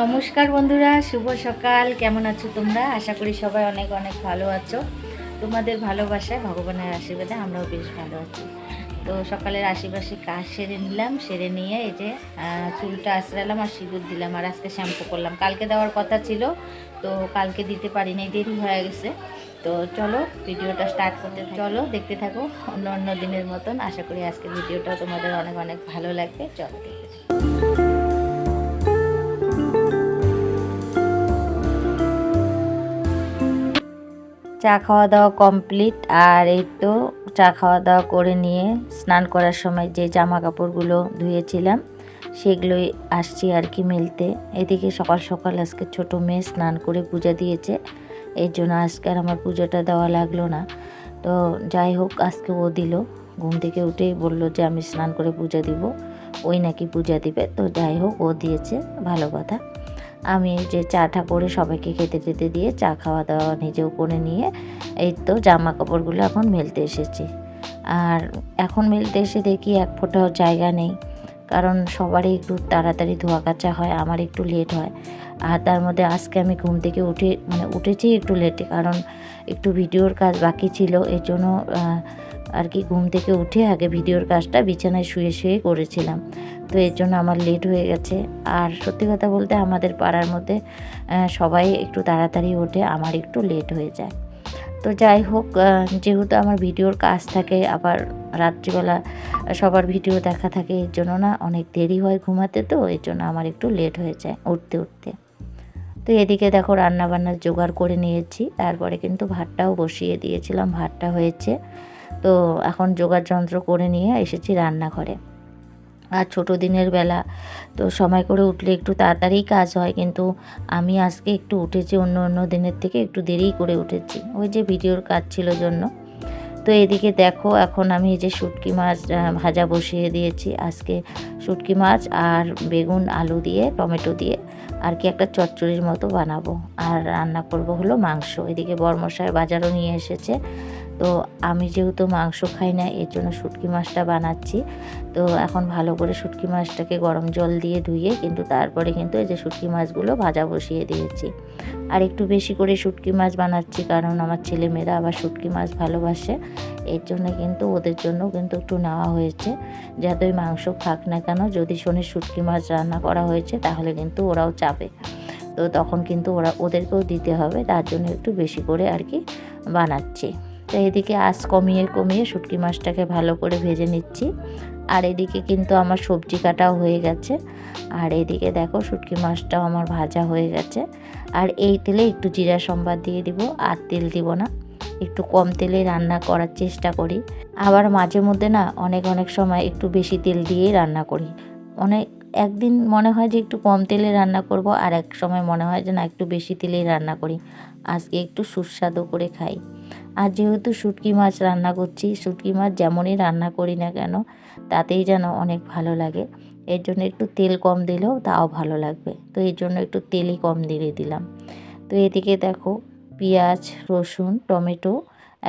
নমস্কার বন্ধুরা, শুভ সকাল। কেমন আছো তোমরা? আশা করি সবাই অনেক অনেক ভালো আছো। তোমাদের ভালোবাসায়, ভগবানের আশীর্বাদে আমরাও বেশ ভালো আছি। তো সকালের আশেপাশে কাজ সেরে নিলাম, সেরে নিয়ে এই যে চুলটা আঁচড়ালাম আর সিঁদুর দিলাম, আর আজকে শ্যাম্পু করলাম। কালকে দেওয়ার কথা ছিল, তো কালকে দিতে পারিনি, দেরি হয়ে গেছে। তো চলো ভিডিওটা স্টার্ট করতে, চলো দেখতে থাকো অন্য অন্য দিনের মতন। আশা করি আজকের ভিডিওটাও তোমাদের অনেক অনেক ভালো লাগবে। চলো দেখতে থাকো। চা খাওয়া দাওয়া কমপ্লিট, আর এই তো চা খাওয়া দাওয়া করে নিয়ে স্নান করার সময় যে জামা কাপড়গুলো ধুয়েছিলাম সেগুলোই আসছি আর কি মেলতে। এদিকে সকাল সকাল আজকে ছোট মেয়ে স্নান করে পূজা দিয়েছে, এর জন্য আজকে আর আমার পুজোটা দেওয়া লাগলো না। তো যাই হোক, আজকে ও দিল। ঘুম থেকে উঠেই বলল যে আমি স্নান করে পূজা দিব, ওই নাকি পূজা দিবে। তো যাই হোক, ও দিয়েছে, ভালো কথা। আমি যে চাটা করে সবাইকে খেতে টেতে দিয়ে চা খাওয়া দাওয়া নিজেও করে নিয়ে এই তো জামা কাপড়গুলো এখন মেলতে এসেছি। আর এখন মেলতে এসে দেখি এক ফোঁটাও জায়গা নেই, কারণ সবারই একটু তাড়াতাড়ি ধোয়া কাচা হয়, আমার একটু লেট হয়। আর তার মধ্যে আজকে আমি ঘুম থেকে উঠেছি একটু লেটে, কারণ একটু ভিডিওর কাজ বাকি ছিল। এর জন্য আর কি ঘুম থেকে উঠে আগে ভিডিওর কাজটা বিছানায় শুয়ে শুয়ে করেছিলাম। তো এর জন্য আমার লেট হয়ে গেছে। আর সত্যি কথা বলতে আমাদের পাড়ার মধ্যে সবাই একটু তাড়াতাড়ি ওঠে, আমার একটু লেট হয়ে যায়। তো যাই হোক, যেহেতু আমার ভিডিওর কাজ থাকে, আবার রাত্রিবেলা সবার ভিডিও দেখা থাকে, এর জন্য না অনেক দেরি হয় ঘুমাতে। তো এর জন্য আমার একটু লেট হয়ে যায় উঠতে উঠতে। তো এদিকে দেখো রান্নাবান্নার জোগাড় করে নিয়েছি, তারপরে কিন্তু ভাতটাও বসিয়ে দিয়েছিলাম, ভাতটা হয়েছে। তো এখন জোগাড় যন্ত্র করে নিয়ে এসেছি রান্নাঘরে। আর ছোটো দিনের বেলা তো সময় করে উঠলে একটু তাড়াতাড়ি কাজ হয়, কিন্তু আমি আজকে একটু উঠেছি অন্য অন্য দিনের থেকে একটু দেরিই করে উঠেছি, ওই যে ভিডিওর কাজ ছিল জন্য। তো এদিকে দেখো এখন আমি এই যে শুটকি মাছ ভাজা বসিয়ে দিয়েছি। আজকে শুটকি মাছ আর বেগুন আলু দিয়ে টমেটো দিয়ে আর কি একটা চচ্চড়ির মতো বানাবো, আর রান্না করব হলো মাংস। এদিকে বরমশাই বাজারও নিয়ে এসেছে। তো আমি যেহেতু মাংস খাই না, এর জন্য শুটকি মাছটা বানাচ্ছি। তো এখন ভালো করে শুটকি মাছটাকে গরম জল দিয়ে ধুয়ে কিন্তু তারপরে কিন্তু এই যে শুটকি মাছগুলো ভাজা বসিয়ে দিয়েছি। আর একটু বেশি করে শুটকি মাছ বানাচ্ছি, কারণ আমার ছেলেমেয়েরা আবার শুটকি মাছ ভালোবাসে। এর জন্য কিন্তু ওদের জন্য কিন্তু একটু নেওয়া হয়েছে, যাতে ওই মাংস খাক না কেন, যদি শোনে শুটকি মাছ রান্না করা হয়েছে তাহলে কিন্তু ওরাও চাবে। তো তখন কিন্তু ওদেরকেও দিতে হবে, তার জন্য একটু বেশি করে আর কি বানাচ্ছি। তো এদিকে আঁচ কমিয়ে কমিয়ে শুটকি মাছটাকে ভালো করে ভেজে নিচ্ছি। আর এদিকে কিন্তু আমার সবজি কাটাও হয়ে গেছে। আর এদিকে দেখো শুটকি মাছটাও আমার ভাজা হয়ে গেছে। আর এই তেলে একটু জিরা সম্বাদ দিয়ে দিব, আর তেল দিব না, একটু কম তেলে রান্না করার চেষ্টা করি। আবার মাঝে মধ্যে না অনেক অনেক সময় একটু বেশি তেল দিয়েই রান্না করি। অনেক একদিন মনে হয় যে একটু কম তেলে রান্না করব, আর এক সময় মনে হয় যে না একটু বেশি তেলেই রান্না করি, আজকে একটু সুস্বাদু করে খাই। আর যেহেতু শুটকি মাছ রান্না করছি, শুটকি মাছ যেমনই রান্না করি না কেন তাতেই যেন অনেক ভালো লাগে। এর জন্য একটু তেল কম দিলেও তাও ভালো লাগবে, তো এর জন্য একটু তেলই কম দিয়ে দিলাম। তো এদিকে দেখো পেঁয়াজ রসুন টমেটো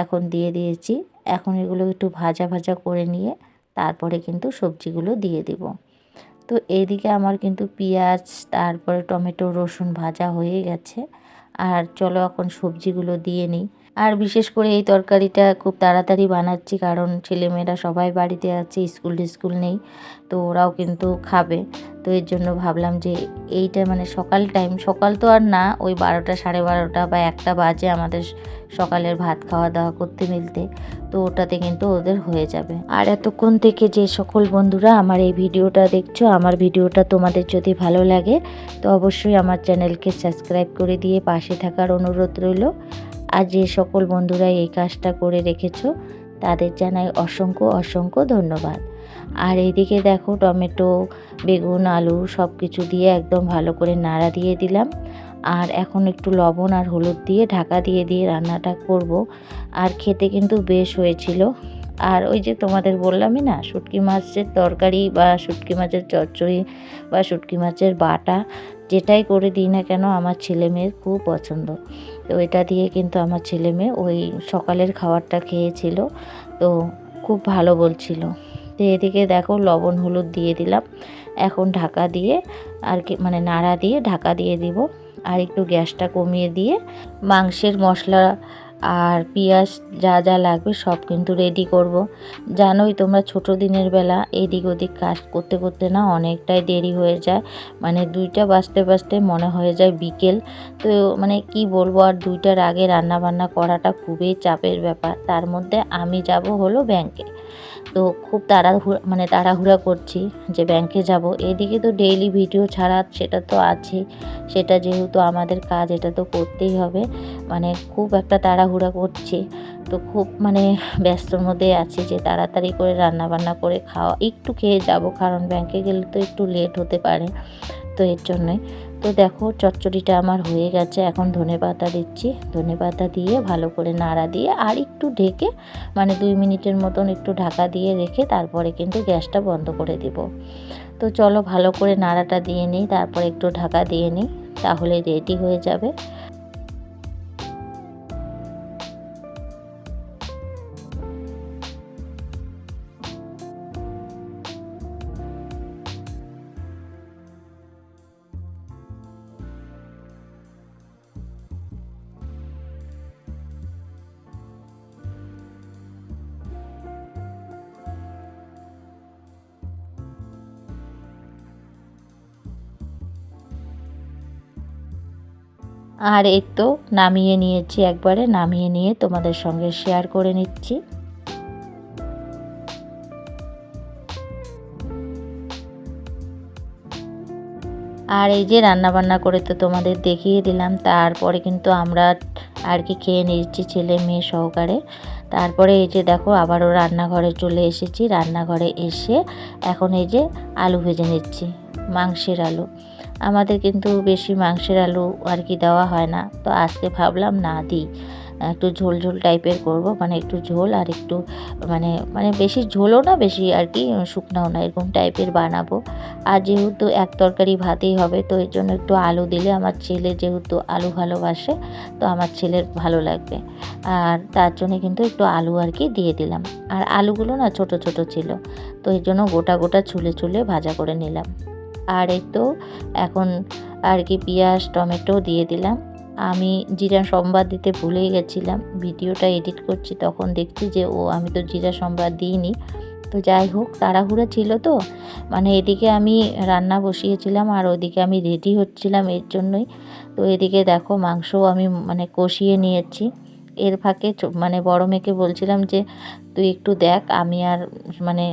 এখন দিয়ে দিয়েছি। এখন এগুলো একটু ভাজা ভাজা করে নিয়ে তারপরে কিন্তু সবজিগুলো দিয়ে দিব। তো এইদিকে আমার কিন্তু পেঁয়াজ তারপরে টমেটো রসুন ভাজা হয়ে গেছে। আর চলো এখন সবজিগুলো দিয়ে নিই। আর বিশেষ করে এই তরকারিটা খুব তাড়াতাড়ি বানাচ্ছি, কারণ ছেলেমেয়েরা সবাই বাড়িতে আছে, স্কুল নেই, তো ওরাও কিন্তু খাবে। তো এর জন্য ভাবলাম যে এইটা মানে সকাল তো আর না, ওই 12টা 12:30 বা 1টা বাজে আমাদের সকালের ভাত খাওয়া দাওয়া করতে মিলতে। তো ওটাতে কিন্তু ওদের হয়ে যাবে। আর এতক্ষণ থেকে যে সকল বন্ধুরা আমার এই ভিডিওটা দেখছো, আমার ভিডিওটা তোমাদের যদি ভালো লাগে তো অবশ্যই আমার চ্যানেলকে সাবস্ক্রাইব করে দিয়ে পাশে থাকার অনুরোধ রইল। আর যে সকল বন্ধুরা এই কাজটা করে রেখেছো তাদের জানাই অসংখ্য অসংখ্য ধন্যবাদ। আর এইদিকে দেখো টমেটো বেগুন আলু সব কিছু দিয়ে একদম ভালো করে নাড়া দিয়ে দিলাম। আর এখন একটু লবণ আর হলুদ দিয়ে ঢাকা দিয়ে দিয়ে রান্নাটা করব। আর খেতে কিন্তু বেশ হয়েছিল। আর ওই যে তোমাদের বললামই না, শুটকি মাছের তরকারি বা শুটকি মাছের চচ্চড়ি বা শুটকি মাছের বাটা যেটাই করে দিই না কেন আমার ছেলে মেয়ের খুব পছন্দ। তো এটা দিয়ে কিন্তু আমার ছেলে মেয়ে ওই সকালের খাবারটা খেয়েছিল, তো খুব ভালো বলছিল। তো এদিকে দেখো লবণ হলুদ দিয়ে দিলাম। এখন ঢাকা দিয়ে আর কি মানে নাড়া দিয়ে ঢাকা দিয়ে দিব। আর একটু গ্যাসটা কমিয়ে দিয়ে মাংসের মশলা আর পেঁয়াজ যা যা লাগবে সব কিন্তু রেডি করব। জানোই তোমরা ছোট দিনের বেলা এদিক ওদিক কাজ করতে করতে না অনেকটাই দেরি হয়ে যায়, মানে 2টা বাজতে বাজতে মনে হয়ে যায় বিকেল। তো মানে কি বলবো, আর 2টার আগে রান্না বান্না করাটা খুবই চাপের ব্যাপার। তার মধ্যে আমি যাব হলো ব্যাংকে। তো খুব তাড়াহুড়া করছি যে ব্যাংকে যাব। এদিকে তো ডেইলি ভিডিও ছাড়া সেটা তো আছেই, সেটা যেহেতু আমাদের কাজ এটা তো করতেই হবে। মানে খুব একটা তাড়াহুড়া করছি, তো খুব ব্যস্তর মধ্যে আছি যে তাড়াতাড়ি করে রান্না বান্না করে খাওয়া একটু খেয়ে যাব, কারণ ব্যাংকে গেলে তো একটু লেট হতে পারে। তো এর জন্যই। তো দেখো চচ্চড়িটা আমার হয়ে গেছে। এখন ধনেপাতা দিচ্ছি, ধনেপাতা দিয়ে ভালো করে নাড়া দিয়ে আর একটু ঢেকে 2 মিনিটের মতন একটু ঢাকা দিয়ে রেখে তারপরে কিন্তু গ্যাসটা বন্ধ করে দিব। তো চলো ভালো করে নাড়াটা দিয়ে নিই, তারপরে একটু ঢাকা দিয়ে নিই, তাহলে রেডি হয়ে যাবে। আর এই তো নামিয়ে নিয়েছি, একবারে নামিয়ে নিয়ে তোমাদের সঙ্গে শেয়ার করে নিচ্ছি। আর এই যে রান্না বান্না করে তো তোমাদের দেখিয়ে দিলাম, তারপরে কিন্তু আমরা আর কি খেয়ে নিচ্ছি ছেলে মেয়ে সহকারে। তারপরে এই যে দেখো আবারও রান্নাঘরে চলে এসেছি। রান্নাঘরে এসে এখন এই যে আলু ভেজে নিচ্ছি, মাংসের আলু। আমাদের কিন্তু বেশি মাংসের আলু আর কি দেওয়া হয় না, তো আজকে ভাবলাম না দিই, একটু ঝোল ঝোল টাইপের করব, একটু ঝোল আর একটু মানে মানে বেশি ঝোলও না বেশি আর কি শুকনাও না, এরকম টাইপের বানাবো। আর যেহেতু এক তরকারি ভাতেই হবে, তো এর জন্য একটু আলু দিলে আমার ছেলে যেহেতু আলু ভালোবাসে, তো আমার ছেলের ভালো লাগবে। আর তার জন্য কিন্তু একটু আলু আর কি দিয়ে দিলাম। আর আলুগুলো না ছোট ছোট ছিল, তো এর জন্য গোটা গোটা ছুলে ছুলে ভাজা করে নিলাম। আর এই তো এখন আর কি পেঁয়াজ টমেটো দিয়ে দিলাম। আমি জিরা সম্বাদ দিতে ভুলেই গেছিলাম, ভিডিওটা এডিট করছি তখন দেখছি যে আমি তো জিরা সম্বাদ দিইনি। তো যাই হোক, তাড়াহুড়া ছিল তো, এদিকে আমি রান্না বসিয়েছিলাম আর ওদিকে আমি রেডি হচ্ছিলাম, এর জন্যই। তো এদিকে দেখো মাংসও আমি কষিয়ে নিয়েছি। এর ফাঁকে বড় মেয়েকে বলছিলাম যে তুই একটু দেখ, আমি আর মানে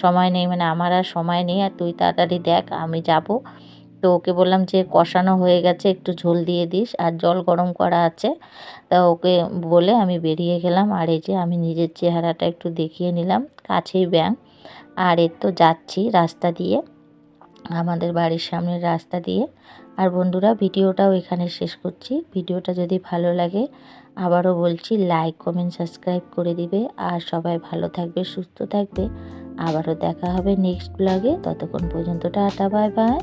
সময় নেই, আমার আর সময় নেই, আর তুই তাড়াতাড়ি দেখ, আমি যাব। তো ওকে বললাম যে কষানো হয়ে গেছে, একটু ঝোল দিয়ে দিস, আর জল গরম করা আছে। তা ওকে বলে আমি বেরিয়ে গেলাম। আর এই যে আমি নিজের চেহারাটা একটু দেখিয়ে নিলাম, কাছেই ব্যাঙ। আর এই তো যাচ্ছি রাস্তা দিয়ে, আমাদের বাড়ির সামনের রাস্তা দিয়ে। আর বন্ধুরা, ভিডিওটাও এখানে শেষ করছি। ভিডিওটা যদি ভালো লাগে আবারও বলছি লাইক কমেন্ট সাবস্ক্রাইব করে দিবে। আর সবাই ভালো থাকবে, সুস্থ থাকবে। আবারও দেখা হবে নেক্সট ব্লগে। ততক্ষণ পর্যন্ত টাটা, বাই বাই।